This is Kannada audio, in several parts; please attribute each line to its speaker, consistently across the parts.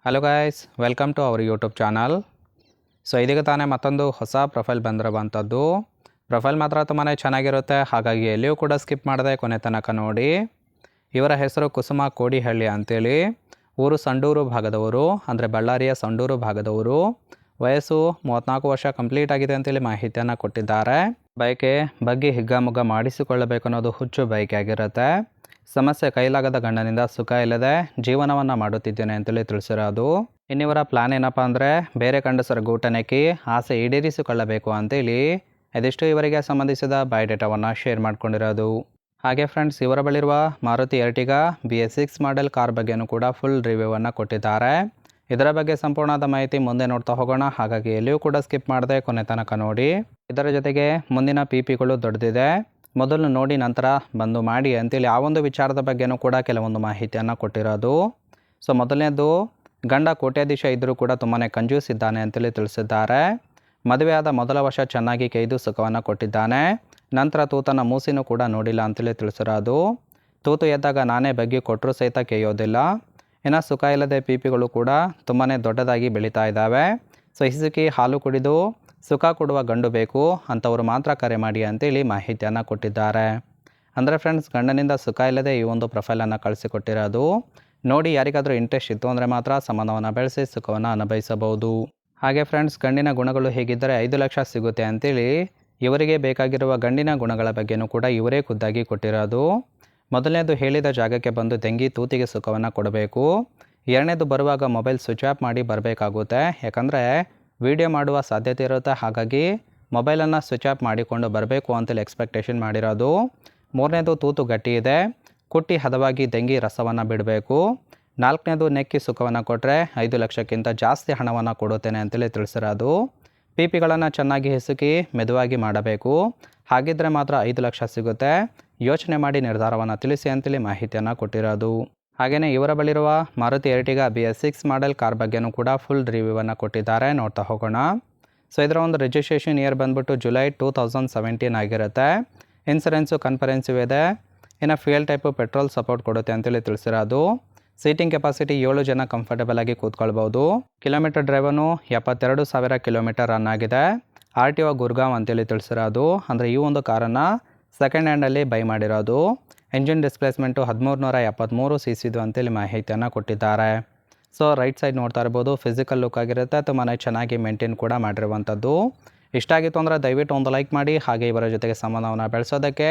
Speaker 1: Hello guys, welcome to our YouTube channel. So ಇದೀಗ ತಾನೇ ಮತ್ತೊಂದು ಹೊಸ ಪ್ರೊಫೈಲ್ ಬಂದಿರುವಂಥದ್ದು. ಪ್ರೊಫೈಲ್ ಮಾತ್ರ ತುಂಬಾ ಚೆನ್ನಾಗಿರುತ್ತೆ, ಹಾಗಾಗಿ ಎಲ್ಲಿಯೂ ಕೂಡ ಸ್ಕಿಪ್ ಮಾಡದೆ ಕೊನೆ ತನಕ ನೋಡಿ. ಇವರ ಹೆಸರು ಕುಸುಮ ಕೋಡಿಹಳ್ಳಿ ಅಂತೇಳಿ. ಊರು ಸಂಡೂರು ಭಾಗದವರು, ಅಂದರೆ ಬಳ್ಳಾರಿಯ ಸಂಡೂರು ಭಾಗದವರು. ವಯಸ್ಸು 34 ವರ್ಷ ಕಂಪ್ಲೀಟ್ ಆಗಿದೆ ಅಂತೇಳಿ ಮಾಹಿತಿಯನ್ನು ಕೊಟ್ಟಿದ್ದಾರೆ. ಬಯಕೆ ಬಗ್ಗೆ ಹಿಗ್ಗಾಮುಗ್ಗ ಮಾಡಿಸಿಕೊಳ್ಳಬೇಕು ಅನ್ನೋದು ಹುಚ್ಚು ಬಯಕೆ ಆಗಿರುತ್ತೆ. ಸಮಸ್ಯೆ ಕೈಲಾಗದ ಗಂಡನಿಂದ ಸುಖ ಇಲ್ಲದೆ ಜೀವನವನ್ನು ಮಾಡುತ್ತಿದ್ದೇನೆ ಅಂತೇಳಿ ತಿಳಿಸಿರೋದು. ಇನ್ನಿವರ ಪ್ಲಾನ್ ಏನಪ್ಪ ಅಂದರೆ ಬೇರೆ ಗಂಡಸರ ಗೂಟನೆಕ್ಕಿ ಆಸೆ ಈಡೇರಿಸಿಕೊಳ್ಳಬೇಕು ಅಂತೇಳಿ ಇದಿಷ್ಟು ಇವರಿಗೆ ಸಂಬಂಧಿಸಿದ ಬಯೋಡೇಟಾವನ್ನು ಶೇರ್ ಮಾಡ್ಕೊಂಡಿರೋದು. ಹಾಗೆ ಫ್ರೆಂಡ್ಸ್, ಇವರ ಬಳಿರುವ Maruti Ertiga BS6 model car ಬಗ್ಗೆನೂ ಕೂಡ ಫುಲ್ ರಿವ್ಯೂವನ್ನು ಕೊಟ್ಟಿದ್ದಾರೆ. ಇದರ ಬಗ್ಗೆ ಸಂಪೂರ್ಣವಾದ ಮಾಹಿತಿ ಮುಂದೆ ನೋಡ್ತಾ ಹೋಗೋಣ, ಹಾಗಾಗಿ ಎಲ್ಲಿಯೂ ಕೂಡ ಸ್ಕಿಪ್ ಮಾಡದೆ ಕೊನೆ ತನಕ ನೋಡಿ. ಇದರ ಜೊತೆಗೆ ಮುಂದಿನ PPಗಳು ದೊಡ್ಡದಿದೆ, ಮೊದಲು ನೋಡಿ ನಂತರ ಬಂದು ಮಾಡಿ ಅಂತೇಳಿ ಆ ಒಂದು ವಿಚಾರದ ಬಗ್ಗೆನೂ ಕೂಡ ಕೆಲವೊಂದು ಮಾಹಿತಿಯನ್ನು ಕೊಟ್ಟಿರೋದು. ಸೊ ಮೊದಲನೇದು, ಗಂಡ ಕೋಟ್ಯಾಧೀಶ ಇದ್ದರೂ ಕೂಡ ತುಂಬಾ ಕಂಜೂಸ್ ಇದ್ದಾನೆ ಅಂತೇಳಿ ತಿಳಿಸಿದ್ದಾರೆ. ಮದುವೆಯಾದ ಮೊದಲ ವರ್ಷ ಚೆನ್ನಾಗಿ ಕೈದು ಸುಖವನ್ನು ಕೊಟ್ಟಿದ್ದಾನೆ, ನಂತರ ತೂತನ ಮೂಸಿನೂ ಕೂಡ ನೋಡಿಲ್ಲ ಅಂತೇಳಿ ತಿಳಿಸಿರೋದು. ತೂತು ಎದ್ದಾಗ ನಾನೇ ಬಗ್ಗಿ ಕೊಟ್ಟರೂ ಸಹಿತ ಕೇಯೋದಿಲ್ಲ. ಇನ್ನು ಸುಖ ಇಲ್ಲದೆ PPಗಳು ಕೂಡ ತುಂಬಾ ದೊಡ್ಡದಾಗಿ ಬೆಳೀತಾ ಇದ್ದಾವೆ. ಸೊ ಹಿಸುಕಿ ಹಾಲು ಕುಡಿದು ಸುಖ ಕೊಡುವ ಗಂಡು ಬೇಕು, ಅಂಥವರು ಮಾತ್ರ ಕರೆ ಮಾಡಿ ಅಂತೇಳಿ ಮಾಹಿತಿಯನ್ನು ಕೊಟ್ಟಿದ್ದಾರೆ. ಅಂದರೆ ಫ್ರೆಂಡ್ಸ್, ಗಂಡನಿಂದ ಸುಖ ಇಲ್ಲದೆ ಈ ಒಂದು ಪ್ರೊಫೈಲನ್ನು ಕಳಿಸಿಕೊಟ್ಟಿರೋದು. ನೋಡಿ ಯಾರಿಗಾದರೂ ಇಂಟ್ರೆಸ್ಟ್ ಇತ್ತು ಅಂದರೆ ಮಾತ್ರ ಸಂಬಂಧವನ್ನು ಬೆಳೆಸಿ ಸುಖವನ್ನು ಅನುಭವಿಸಬಹುದು. ಹಾಗೆ ಫ್ರೆಂಡ್ಸ್, ಗಂಡಿನ ಗುಣಗಳು ಹೇಗಿದ್ದರೆ 5 ಲಕ್ಷ ಸಿಗುತ್ತೆ ಅಂತೇಳಿ ಇವರಿಗೆ ಬೇಕಾಗಿರುವ ಗಂಡಿನ ಗುಣಗಳ ಬಗ್ಗೆನೂ ಕೂಡ ಇವರೇ ಖುದ್ದಾಗಿ ಕೊಟ್ಟಿರೋದು. ಮೊದಲನೇದು, ಹೇಳಿದ ಜಾಗಕ್ಕೆ ಬಂದು ತೆಂಗಿ ತೂತಿಗೆ ಸುಖವನ್ನು ಕೊಡಬೇಕು. ಎರಡನೇದು, ಬರುವಾಗ ಮೊಬೈಲ್ ಸ್ವಿಚ್ ಆಫ್ ಮಾಡಿ ಬರಬೇಕಾಗುತ್ತೆ, ಯಾಕಂದರೆ ವಿಡಿಯೋ ಮಾಡುವ ಸಾಧ್ಯತೆ ಇರುತ್ತೆ, ಹಾಗಾಗಿ ಮೊಬೈಲನ್ನು ಸ್ವಿಚ್ ಆಫ್ ಮಾಡಿಕೊಂಡು ಬರಬೇಕು ಅಂತೇಳಿ ಎಕ್ಸ್ಪೆಕ್ಟೇಷನ್ ಮಾಡಿರೋದು. ಮೂರನೇದು, ತೂತು ಗಟ್ಟಿ ಇದೆ, ಕುಟ್ಟಿ ಹದವಾಗಿ ತೆಂಗಿ ರಸವನ್ನು ಬಿಡಬೇಕು. ನಾಲ್ಕನೇದು, ನೆಕ್ಕಿ ಸುಖವನ್ನು ಕೊಟ್ಟರೆ 5 ಲಕ್ಷಕ್ಕಿಂತ ಜಾಸ್ತಿ ಹಣವನ್ನು ಕೊಡುತ್ತೇನೆ ಅಂತೇಳಿ ತಿಳಿಸಿರೋದು. PPಗಳನ್ನು ಚೆನ್ನಾಗಿ ಹಿಸುಕಿ ಮೆದುವಾಗಿ ಮಾಡಬೇಕು, ಹಾಗಿದ್ದರೆ ಮಾತ್ರ 5 ಲಕ್ಷ ಸಿಗುತ್ತೆ. ಯೋಚನೆ ಮಾಡಿ ನಿರ್ಧಾರವನ್ನು ತಿಳಿಸಿ ಅಂತೇಳಿ ಮಾಹಿತಿಯನ್ನು ಕೊಟ್ಟಿರೋದು. ಹಾಗೆಯೇ ಇವರ ಬಳಿರುವ Maruti Ertiga BS6 model car ಬಗ್ಗೆನೂ ಕೂಡ ಫುಲ್ ರಿವ್ಯೂವನ್ನು ಕೊಟ್ಟಿದ್ದಾರೆ, ನೋಡ್ತಾ ಹೋಗೋಣ. ಸೊ ಇದರ ಒಂದು ರಿಜಿಸ್ಟ್ರೇಷನ್ ಇಯರ್ ಬಂದ್ಬಿಟ್ಟು ಜುಲೈ 2017 ಆಗಿರುತ್ತೆ. ಇನ್ಸೂರೆನ್ಸು ಕನ್ಫರೆನ್ಸಿವ್ ಇದೆ. ಇನ್ನು ಫ್ಯೂಯಲ್ ಟೈಪು ಪೆಟ್ರೋಲ್ ಸಪೋರ್ಟ್ ಕೊಡುತ್ತೆ ಅಂತೇಳಿ ತಿಳಿಸಿರೋದು. ಸೀಟಿಂಗ್ ಕೆಪಾಸಿಟಿ 7 ಜನ ಕಂಫರ್ಟಬಲ್ ಆಗಿ ಕೂತ್ಕೊಳ್ಬೋದು. ಕಿಲೋಮೀಟರ್ ಡ್ರೈವನು 72,000 ಕಿಲೋಮೀಟರ್ ರನ್ ಆಗಿದೆ. RTO ಗುರ್ಗಾಂವ್ ಅಂತೇಳಿ ತಿಳಿಸಿರೋದು. ಅಂದರೆ ಈ ಒಂದು ಕಾರನ್ನು ಸೆಕೆಂಡ್ ಹ್ಯಾಂಡಲ್ಲಿ ಬೈ ಮಾಡಿರೋದು. ಎಂಜಿನ್ ಡಿಸ್ಪ್ಲೇಸ್ಮೆಂಟು 1373 cc ಅಂತೇಳಿ ಮಾಹಿತಿಯನ್ನು ಕೊಟ್ಟಿದ್ದಾರೆ. ಸೊ ರೈಟ್ ಸೈಡ್ ನೋಡ್ತಾ ಇರ್ಬೋದು, ಫಿಸಿಕಲ್ ಲುಕ್ ಆಗಿರುತ್ತೆ, ತುಂಬಾ ಚೆನ್ನಾಗಿ ಮೇಂಟೈನ್ ಕೂಡ ಮಾಡಿರುವಂಥದ್ದು. ಇಷ್ಟ ಆಗಿತ್ತು ಅಂದರೆ ದಯವಿಟ್ಟು ಒಂದು ಲೈಕ್ ಮಾಡಿ. ಹಾಗೆ ಇವರ ಜೊತೆಗೆ ಸಂಬಂಧವನ್ನು ಬೆಳೆಸೋದಕ್ಕೆ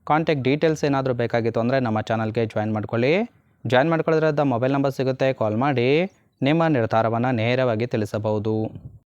Speaker 1: ಕಾಂಟ್ಯಾಕ್ಟ್ ಡೀಟೇಲ್ಸ್ ಏನಾದರೂ ಬೇಕಾಗಿತ್ತು ಅಂದರೆ ನಮ್ಮ ಚಾನಲ್ಗೆ ಜಾಯಿನ್ ಮಾಡ್ಕೊಳ್ಳಿ. ಜಾಯಿನ್ ಮಾಡ್ಕೊಳ್ಳೋದ್ರಿಂದ ಮೊಬೈಲ್ ನಂಬರ್ ಸಿಗುತ್ತೆ, ಕಾಲ್ ಮಾಡಿ ನಿಮ್ಮ ನಿರ್ಧಾರವನ್ನು ನೇರವಾಗಿ ತಿಳಿಸಬಹುದು.